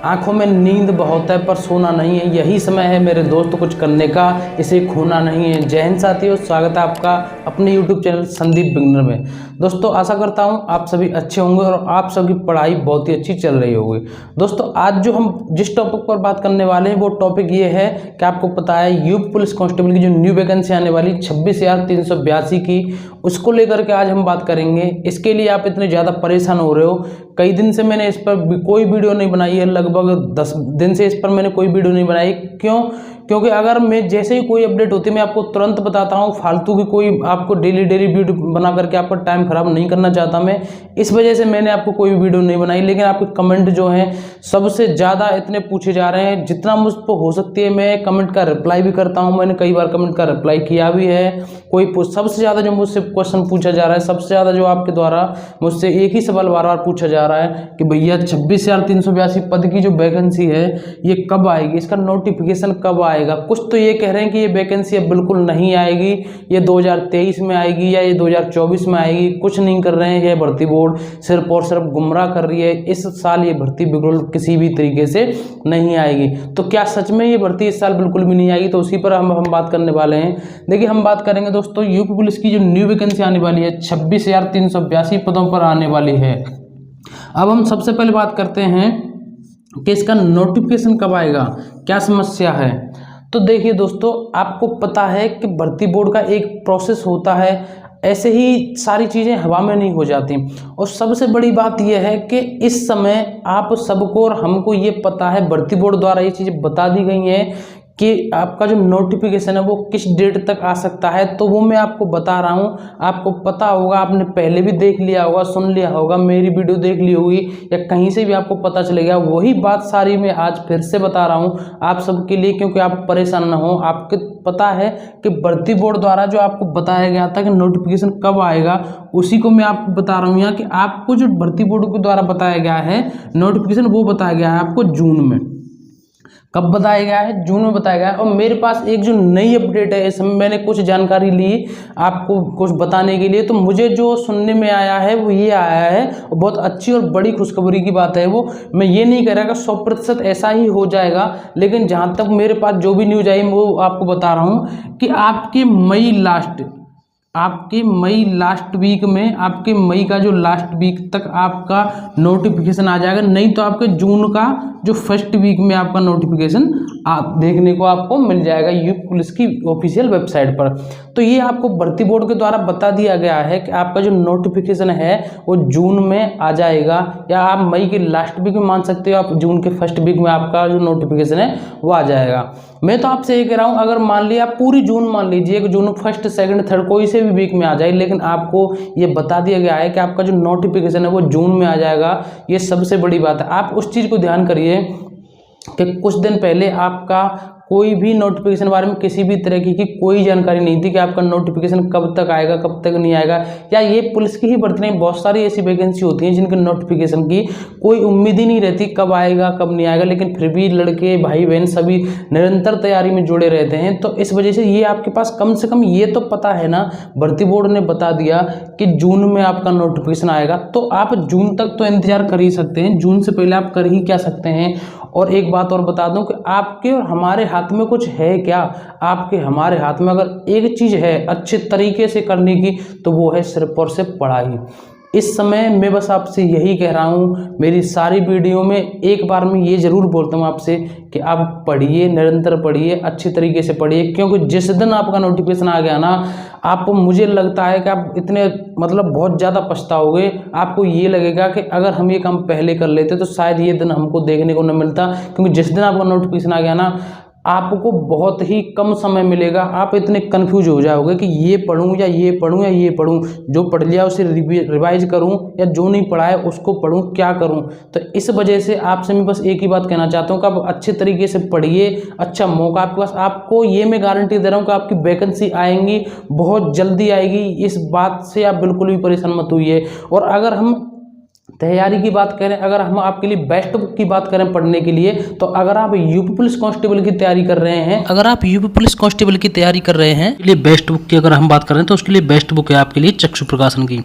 आंखों में नींद बहुत है पर सोना नहीं है, यही समय है मेरे दोस्त कुछ करने का, इसे खोना नहीं है। जय हिंद साथियों, स्वागत है आपका अपने यूट्यूब चैनल संदीप बिगनर में। दोस्तों आशा करता हूं आप सभी अच्छे होंगे और आप सबकी पढ़ाई बहुत ही अच्छी चल रही होगी। दोस्तों आज जो हम जिस टॉपिक पर बात करने वाले हैं वो टॉपिक ये है कि आपको पता है यूपी पुलिस कांस्टेबल की जो न्यू वैकेंसी आने वाली 26,382 की, उसको लेकर के आज हम बात करेंगे। इसके लिए आप इतने ज़्यादा परेशान हो रहे हो, कई दिन से मैंने इस पर कोई वीडियो नहीं बनाई है, लगभग 10 दिन से इस पर मैंने कोई वीडियो नहीं बनाई। क्योंकि अगर मैं जैसे ही कोई अपडेट होती है मैं आपको तुरंत बताता हूँ, फालतू की कोई आपको डेली वीडियो बना करके आपका टाइम खराब नहीं करना चाहता मैं, इस वजह से मैंने आपको कोई वीडियो नहीं बनाई। लेकिन आपके कमेंट जो हैं सबसे ज़्यादा इतने पूछे जा रहे हैं, जितना मुझ पर हो सकती है मैं कमेंट का रिप्लाई भी करता हूँ। मैंने कई बार कमेंट का रिप्लाई किया भी है। सबसे ज़्यादा जो मुझसे क्वेश्चन पूछा जा रहा है, सबसे ज़्यादा जो आपके द्वारा मुझसे एक ही सवाल बार बार पूछा जा रहा है कि भैया 26,382 पद की जो वैकेंसी है ये कब आएगी, इसका नोटिफिकेशन कब आएगा। कुछ तो ये कह रहे हैं कि ये वैकेंसी अब बिल्कुल नहीं आएगी, ये 2023 में आएगी या ये 2024 में आएगी। कुछ नहीं कर रहे हैं, ये भर्ती बोर्ड सिर्फ और सिर्फ गुमराह कर रही है। इस साल ये भर्ती बिल्कुल किसी भी तरीके से नहीं आएगी। तो क्या सच में ये भर्ती इस साल बिल्कुल भी नहीं आएगी? तो उसी पर हम बात करने वाले हैं। देखिए हम बात करेंगे दोस्तों, यूपी पुलिस की जो न्यू वैकेंसी आने वाली है 26,382 पदों पर आने वाली है। अब हम सबसे पहले बात करते हैं कि इसका नोटिफिकेशन कब आएगा, क्या समस्या है। तो देखिए दोस्तों, आपको पता है कि भर्ती बोर्ड का एक प्रोसेस होता है, ऐसे ही सारी चीज़ें हवा में नहीं हो जाती। और सबसे बड़ी बात यह है कि इस समय आप सबको और हमको ये पता है, भर्ती बोर्ड द्वारा ये चीज़ें बता दी गई हैं कि आपका जो नोटिफिकेशन है वो किस डेट तक आ सकता है। तो वो मैं आपको बता रहा हूँ, आपको पता होगा, आपने पहले भी देख लिया होगा, सुन लिया होगा, मेरी वीडियो देख ली होगी या कहीं से भी आपको पता चलेगा। वही बात सारी मैं आज फिर से बता रहा हूँ आप सबके लिए, क्योंकि आप परेशान ना हो। आपको पता है कि भर्ती बोर्ड द्वारा जो आपको बताया गया था कि नोटिफिकेशन कब आएगा, उसी को मैं आपको बता रहा हूँ यहाँ कि आपको जो भर्ती बोर्ड के द्वारा बताया गया है नोटिफिकेशन, वो बताया गया है आपको जून में। कब बताया गया है? जून में बताया गया है। और मेरे पास एक जो नई अपडेट है, इसमें मैंने कुछ जानकारी ली आपको कुछ बताने के लिए। तो मुझे जो सुनने में आया है वो ये आया है, और बहुत अच्छी और बड़ी खुशखबरी की बात है वो। मैं ये नहीं कह रहा कि 100% ऐसा ही हो जाएगा, लेकिन जहाँ तक मेरे पास जो भी न्यूज़ आई वो आपको बता रहा हूँ कि आपके मई का जो लास्ट वीक तक आपका नोटिफिकेशन आ जाएगा। नहीं तो आपके जून का जो फर्स्ट वीक में आपका नोटिफिकेशन आप देखने को आपको मिल जाएगा यूपी पुलिस की ऑफिशियल वेबसाइट पर। तो ये आपको भर्ती बोर्ड के द्वारा बता दिया गया है कि आपका जो नोटिफिकेशन है वो जून में आ जाएगा, या आप मई के लास्ट वीक में मान सकते हो, आप जून के फर्स्ट वीक में आपका जो नोटिफिकेशन है वो आ जाएगा। मैं तो आपसे ये कह रहा हूँ, अगर मान लिया आप पूरी जून मान लीजिए कि जून फर्स्ट सेकंड थर्ड कोई से भी वीक में आ जाए, लेकिन आपको ये बता दिया गया है कि आपका जो नोटिफिकेशन है वो जून में आ जाएगा। ये सबसे बड़ी बात है। आप उस चीज़ को ध्यान करिए कि कुछ दिन पहले आपका कोई भी नोटिफिकेशन बारे में किसी भी तरह की कोई जानकारी नहीं थी कि आपका नोटिफिकेशन कब तक आएगा, कब तक नहीं आएगा। या ये पुलिस की ही भर्ती नहीं, बहुत सारी ऐसी वैकेंसी होती हैं जिनके नोटिफिकेशन की कोई उम्मीद ही नहीं रहती कब आएगा कब नहीं आएगा, लेकिन फिर भी लड़के भाई बहन सभी निरंतर तैयारी में जुड़े रहते हैं। तो इस वजह से ये आपके पास कम से कम ये तो पता है ना, भर्ती बोर्ड ने बता दिया कि जून में आपका नोटिफिकेशन आएगा। तो आप जून तक तो इंतजार कर ही सकते हैं, जून से पहले आप कर ही क्या सकते हैं। और एक बात और बता दूं कि आपके और हमारे हाथ में कुछ है क्या? आपके हमारे हाथ में अगर एक चीज़ है अच्छे तरीके से करने की, तो वो है सिर्फ और सिर्फ पढ़ाई। इस समय मैं बस आपसे यही कह रहा हूँ, मेरी सारी वीडियो में एक बार मैं ये ज़रूर बोलता हूँ आपसे कि आप पढ़िए, निरंतर पढ़िए, अच्छे तरीके से पढ़िए। क्योंकि जिस दिन आपका नोटिफिकेशन आ गया ना, आप, मुझे लगता है कि आप इतने बहुत ज़्यादा पछताओगे। आपको ये लगेगा कि अगर हम ये काम पहले कर लेते तो शायद ये दिन हमको देखने को न मिलता। क्योंकि जिस दिन आपका नोटिफिकेशन आ गया ना, आपको बहुत ही कम समय मिलेगा। आप इतने कंफ्यूज हो जाओगे कि ये पढ़ूं या ये पढ़ूं या ये पढ़ूं, जो पढ़ लिया उसे रिवाइज करूं या जो नहीं पढ़ा है उसको पढ़ूं, क्या करूं। तो इस वजह से आपसे मैं बस एक ही बात कहना चाहता हूं कि आप अच्छे तरीके से पढ़िए। अच्छा मौका आपके पास, आपको ये मैं गारंटी दे रहा हूं कि आपकी वैकेंसी आएंगी, बहुत जल्दी आएगी। इस बात से आप बिल्कुल भी परेशान मत होइए। और अगर हम तैयारी की बात करें, अगर हम आपके लिए बेस्ट बुक की बात करें पढ़ने के लिए, तो अगर आप यूपी पुलिस कांस्टेबल की तैयारी कर रहे हैं, लिए बेस्ट बुक की अगर हम बात करें तो उसके लिए बेस्ट बुक है आपके लिए चक्षु प्रकाशन की,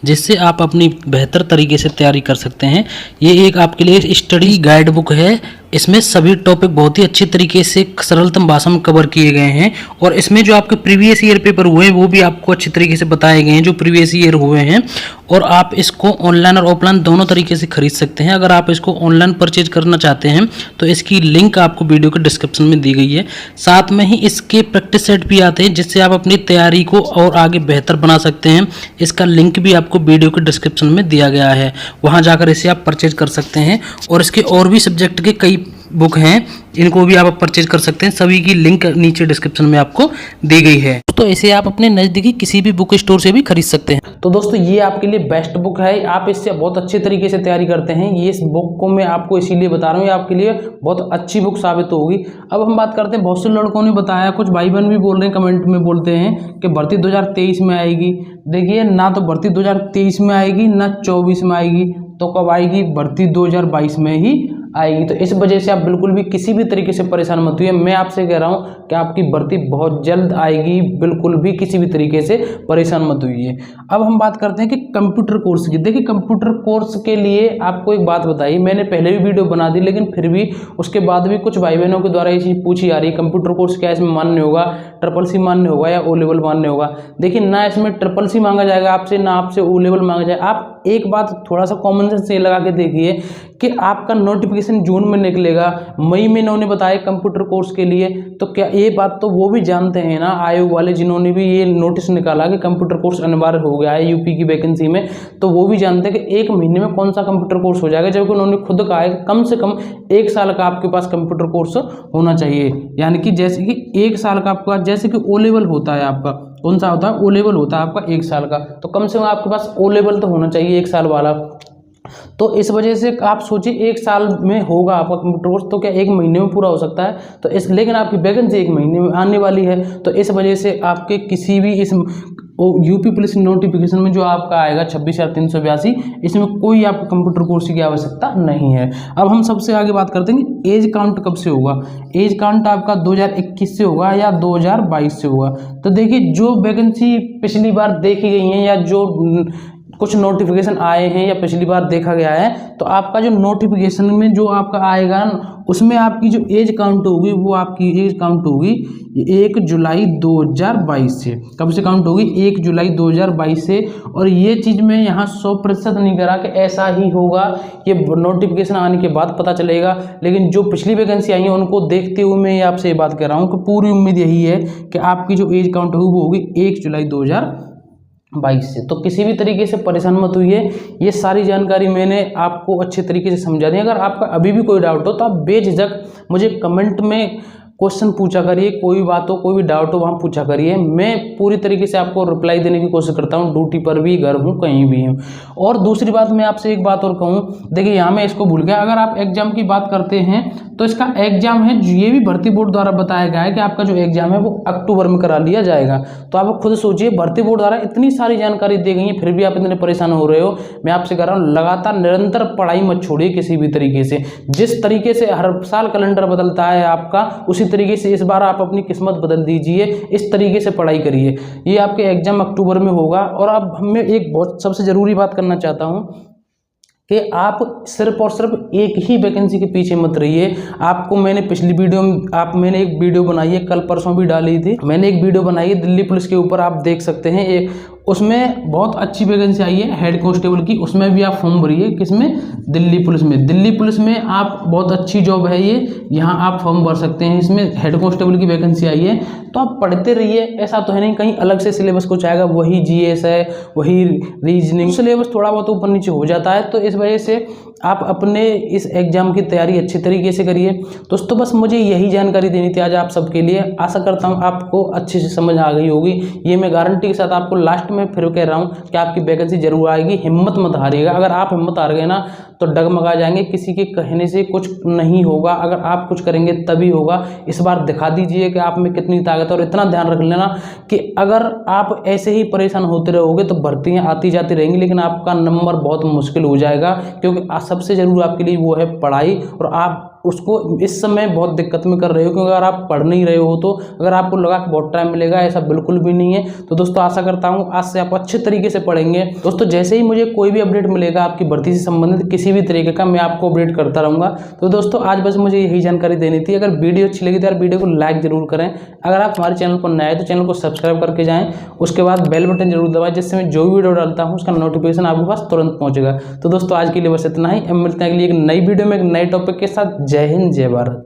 जिससे आप अपनी बेहतर तरीके से तैयारी कर सकते हैं। ये एक आपके लिए स्टडी गाइड बुक है। इसमें सभी टॉपिक बहुत ही अच्छी तरीके से सरलतम भाषा में कवर किए गए हैं, और इसमें जो आपके प्रीवियस ईयर पेपर हुए हैं वो भी आपको अच्छी तरीके से बताए गए हैं जो प्रीवियस ईयर हुए हैं। और आप इसको ऑनलाइन और ऑफलाइन दोनों तरीके से खरीद सकते हैं। अगर आप इसको ऑनलाइन परचेज करना चाहते हैं तो इसकी लिंक आपको वीडियो के डिस्क्रिप्शन में दी गई है। साथ में ही इसके प्रैक्टिस सेट भी आते हैं जिससे आप अपनी तैयारी को और आगे बेहतर बना सकते हैं। इसका लिंक भी आपको वीडियो के डिस्क्रिप्शन में दिया गया है, वहां जाकर इसे आप परचेज कर सकते हैं। और इसके और भी सब्जेक्ट के कई बुक हैं, इनको भी आप परचेज कर सकते हैं। सभी की लिंक नीचे डिस्क्रिप्शन में आपको दी गई है, तो इसे आप अपने नज़दीकी किसी भी बुक स्टोर से भी खरीद सकते हैं। तो दोस्तों ये आपके लिए बेस्ट बुक है, आप इससे बहुत अच्छे तरीके से तैयारी करते हैं। ये इस बुक को मैं आपको इसीलिए बता रहा हूँ, ये आपके लिए बहुत अच्छी बुक साबित होगी। अब हम बात करते हैं, बहुत से लड़कों ने बताया, कुछ भाई बहन भी बोल रहे हैं, कमेंट में बोलते हैं कि भर्ती 2023 में आएगी। देखिए, ना तो भर्ती 2023 में आएगी ना 24 में आएगी, तो कब आएगी? भर्ती 2022 में ही आएगी। तो इस वजह से आप बिल्कुल भी किसी भी तरीके से परेशान मत होइए। मैं आपसे कह रहा हूं कि आपकी भर्ती बहुत जल्द आएगी, बिल्कुल भी किसी भी तरीके से परेशान मत होइए। अब हम बात करते हैं कि कंप्यूटर कोर्स की। देखिए, कंप्यूटर कोर्स के लिए आपको एक बात बताई, मैंने पहले भी वीडियो बना दी, लेकिन फिर भी उसके बाद भी कुछ भाई बहनों के द्वारा ये चीज़ पूछी जा रही है, कंप्यूटर कोर्स क्या इसमें मान्य होगा, ट्रिपल सी मान्य होगा या ओ लेवल मान्य होगा। देखिए, ना इसमें ट्रिपल सी मांगा जाएगा आपसे, ना आपसे ओ लेवल मांगा जाएगा। आप एक बात थोड़ा सा कॉमन सेंस ये लगा के देखिए कि आपका नोटिफिकेशन जून में निकलेगा, मई में इन्होंने बताया कंप्यूटर कोर्स के लिए, तो क्या ये बात तो वो भी जानते हैं ना, आयोग वाले जिन्होंने भी ये नोटिस निकाला कि कंप्यूटर कोर्स अनिवार्य हो गया है यूपी की वैकेंसी में, तो वो भी जानते हैं कि एक महीने में कौन सा कंप्यूटर कोर्स हो जाएगा, जबकि उन्होंने खुद कहा है कि कम से कम 1 साल का आपके पास कंप्यूटर कोर्स होना चाहिए। यानी कि जैसे कि 1 साल का आपके पास, जैसे कि ओ लेवल होता है आपका, कौन सा होता है? ओ लेवल होता है आपका 1 साल का, तो कम से कम आपके पास ओ लेवल तो होना चाहिए 1 साल वाला। तो इस वजह से आप सोचिए 1 साल में होगा आपका कंप्यूटर कोर्स, तो क्या 1 महीने में पूरा हो सकता है? तो इस, लेकिन आपकी वैकेंसी 1 महीने में आने वाली है, तो इस वजह से आपके किसी भी इस यूपी पुलिस नोटिफिकेशन में जो आपका आएगा 26,382, इसमें कोई आपको कंप्यूटर कोर्स की आवश्यकता नहीं है। अब हम सबसे आगे बात करते हैं कि एज काउंट कब से होगा। एज काउंट आपका 2021 से होगा या 2022 से होगा। तो देखिए, जो वैकेंसी पिछली बार देखी गई है या जो कुछ नोटिफिकेशन आए हैं या पिछली बार देखा गया है, तो आपका जो नोटिफिकेशन में जो आपका आएगा उसमें आपकी जो एज काउंट होगी वो आपकी एज काउंट होगी 1 जुलाई 2022 से। कब से काउंट होगी? 1 जुलाई 2022 से। और ये चीज़ मैं यहाँ 100% नहीं करा कि ऐसा ही होगा, ये नोटिफिकेशन आने के बाद पता चलेगा, लेकिन जो पिछली वैकेंसी आई है उनको देखते हुए मैं आपसे ये बात कर रहा हूँ कि पूरी उम्मीद यही है कि आपकी जो एज काउंट होगी वो होगी 1 जुलाई 2022 से। तो किसी भी तरीके से परेशान मत होइए, ये सारी जानकारी मैंने आपको अच्छे तरीके से समझा दी। अगर आपका अभी भी कोई डाउट हो तो आप बेझिझक मुझे कमेंट में क्वेश्चन पूछा करिए, कोई बात हो, कोई भी डाउट हो वहाँ पूछा करिए, मैं पूरी तरीके से आपको रिप्लाई देने की कोशिश करता हूँ, ड्यूटी पर भी, घर हूँ, कहीं भी हूँ। और दूसरी बात मैं आपसे एक बात और कहूँ, देखिए यहाँ मैं इसको भूल गया, अगर आप एग्जाम की बात करते हैं तो इसका एग्जाम है, ये भी भर्ती बोर्ड द्वारा बताया गया है कि आपका जो एग्जाम है वो अक्टूबर में करा लिया जाएगा। तो आप खुद सोचिए, भर्ती बोर्ड द्वारा इतनी सारी जानकारी दी गई है, फिर भी आप इतने परेशान हो रहे हो। मैं आपसे कह रहा हूँ, लगातार निरंतर पढ़ाई मत छोड़िए किसी भी तरीके से। जिस तरीके से हर साल कैलेंडर बदलता है आपका, उसी तरीके से इस बार आप अपनी किस्मत बदल दीजिए, इस तरीके से पढ़ाई करिए। ये आपके एग्जाम अक्टूबर में होगा। और अब मैं एक बहुत सबसे ज़रूरी बात करना चाहता हूँ कि आप सिर्फ और सिर्फ एक ही वैकेंसी के पीछे मत रहिए। आपको मैंने पिछली वीडियो में मैंने एक वीडियो बनाई है, कल परसों भी डाली थी, मैंने एक वीडियो बनाई है दिल्ली पुलिस के ऊपर, आप देख सकते हैं। एक उसमें बहुत अच्छी वैकेंसी आई है हेड कांस्टेबल की, उसमें भी आप फॉर्म भरिए। किसमें? दिल्ली पुलिस में। दिल्ली पुलिस में आप बहुत अच्छी जॉब है ये, यहाँ आप फॉर्म भर सकते हैं। इसमें हेड कांस्टेबल की वैकेंसी आई है, तो आप पढ़ते रहिए। ऐसा तो है नहीं कहीं अलग से सिलेबस कुछ आएगा, वही जीएस है, वही रीजनिंग सिलेबस थोड़ा बहुत ऊपर नीचे हो जाता है। तो इस वजह से आप अपने इस एग्ज़ाम की तैयारी अच्छी तरीके से करिए। दोस्तों बस मुझे यही जानकारी देनी थी आज आप सबके लिए। आशा करता हूँ आपको अच्छे से समझ आ गई होगी। ये मैं गारंटी के साथ आपको लास्ट में फिर कह रहा हूँ कि आपकी वैकेंसी जरूर आएगी। हिम्मत मत हारिएगा। अगर आप हिम्मत हार गए ना तो डगमगा जाएंगे। किसी के कहने से कुछ नहीं होगा, अगर आप कुछ करेंगे तभी होगा। इस बार दिखा दीजिए कि आप में कितनी ताकत है। और इतना ध्यान रख लेना कि अगर आप ऐसे ही परेशान होते रहोगे तो भर्तियाँ आती जाती रहेंगी, लेकिन आपका नंबर बहुत मुश्किल हो जाएगा। क्योंकि सबसे ज़रूरी आपके लिए वो है पढ़ाई, और आप उसको इस समय बहुत दिक्कत में कर रहे हो। क्योंकि अगर आप पढ़ नहीं रहे हो तो अगर आपको लगा कि बहुत टाइम मिलेगा, ऐसा बिल्कुल भी नहीं है। तो दोस्तों आशा करता हूँ आज से आप अच्छे तरीके से पढ़ेंगे। दोस्तों जैसे ही मुझे कोई भी अपडेट मिलेगा आपकी भर्ती से संबंधित किसी भी तरीके का, मैं आपको अपडेट करता रहूँगा। तो दोस्तों आज बस मुझे यही जानकारी देनी थी। अगर वीडियो अच्छी लगी तो यार वीडियो को लाइक जरूर करें। अगर आप हमारे चैनल पर नए आए तो चैनल को सब्सक्राइब करके जाएँ। उसके बाद बेल बटन जरूर दबाएं, जिससे मैं जो भी वीडियो डालता हूँ उसका नोटिफिकेशन आपके पास तुरंत पहुँचेगा। तो दोस्तों आज के लिए बस इतना ही। अब मिलते हैं अगली एक नई वीडियो में एक नए टॉपिक के साथ। जय हिंद, जय भारत।